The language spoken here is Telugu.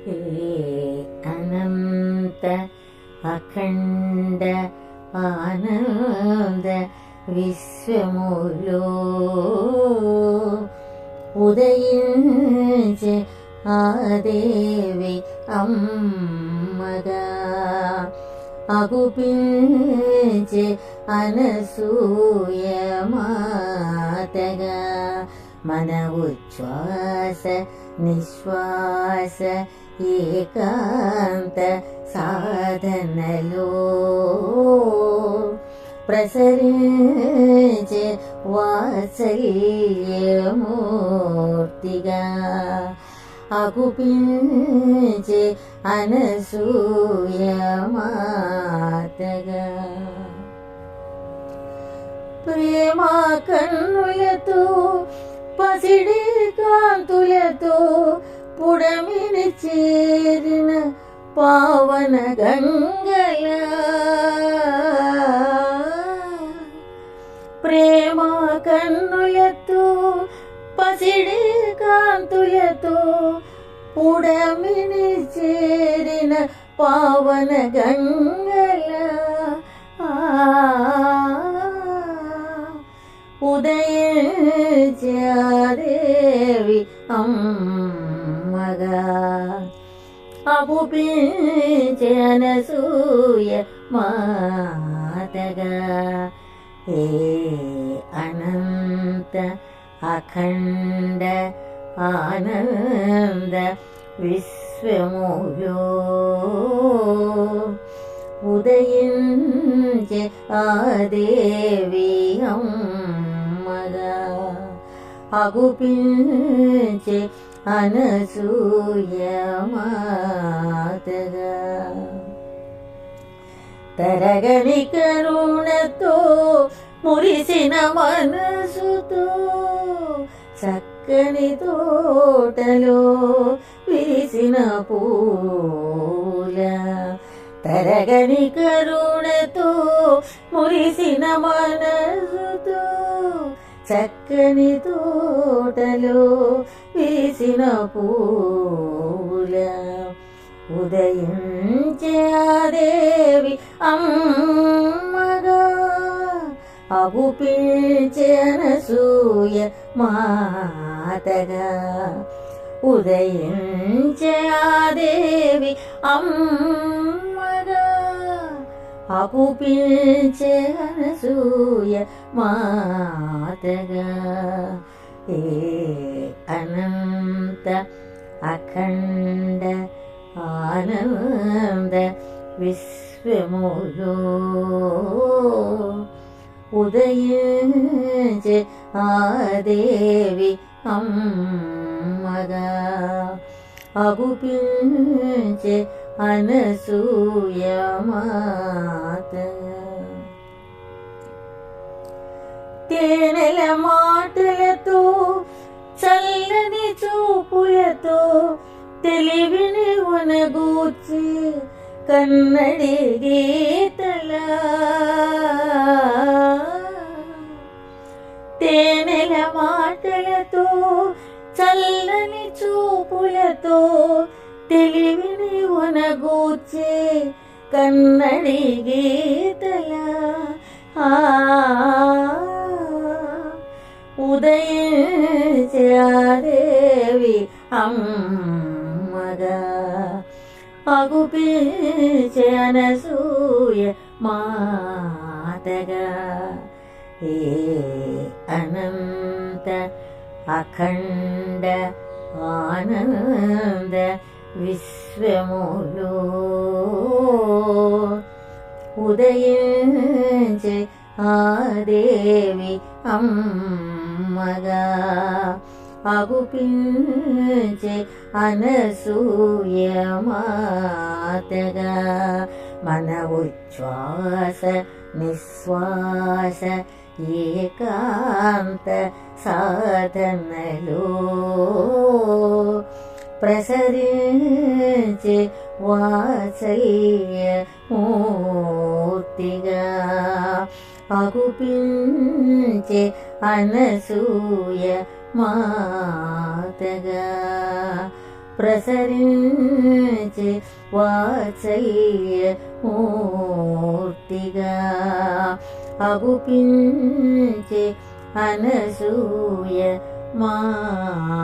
हे अनंत अखंड आनंद विश्वमुलो उदయించే ఆ దేవి అమ్మగా అగుపించే అనసూయ మాతగా మన ఉచ్ఛ్వాస నిశ్వాస ఏకాంత సాధనలో ప్రసరించే వాత్సల్యమూర్తిగా అగుపించే అనసూయ మాతగా ప్రేమ కన్నులతో పసిడి కాంతులతో పుడమిని చేరిన పావన గంగల ప్రేమ కన్నులతో పసిడి కాంతులతో పుడమిని చేరిన పావన గంగల ఉదయించే దేవి అమ్మగా అగుపించే అనసూయ మాతగా हे अनंत अखंड आनंद विश्वमुलो उदయించే ఆ దేవి అమ్మగా అగుపించే అనసూయ మాతగా తరగని కరుణతో మురిసిన మనసుతో చక్కని తోటలో విరిసిన పూల తరగని కరుణతో మురిసిన మనసుతో చక్కని తోటలో విరిసిన పూల ఉదయించే ఆ దేవి అమ్మగా అగుపించే అనసూయ మాతగా ఉదయించే ఆ దేవి అమ్మగా అగుపించే అనసూయ మాతగా ఏ అనంత అఖండ ఆనంద విశ్వములో ఉదయించే ఆ దేవి అమ్మగా అగుపించే అనసూయ మాతగా తేనెల మాటలతో చల్లని చూపులతో తెలివిని వనగూర్చి కన్నడి గీతల తేనెల మాటలతో చల్లని చూపులతో తెలివిని వనగూర్చి కన్నడి గీతల ఉదయించే ఆ దేవి అమ్మగా అగుపించే అనసూయ మాతగా ఏ అనంత అఖండ ఆనంద విశ్వములో ఉదయించే ఆ దేవి అమ్మగా అగుపించే అనసూయ మాతగా మన ఉచ్ఛ్వాస నిశ్వాస ఏకాంత సాధనలో ప్రసరించే వాత్సల్యమూర్తిగా అగుపించే అనసూయ మాతగా ప్రసరించే వాత్సల్య మూర్తిగా అగుపించే అనసూయ మాతగా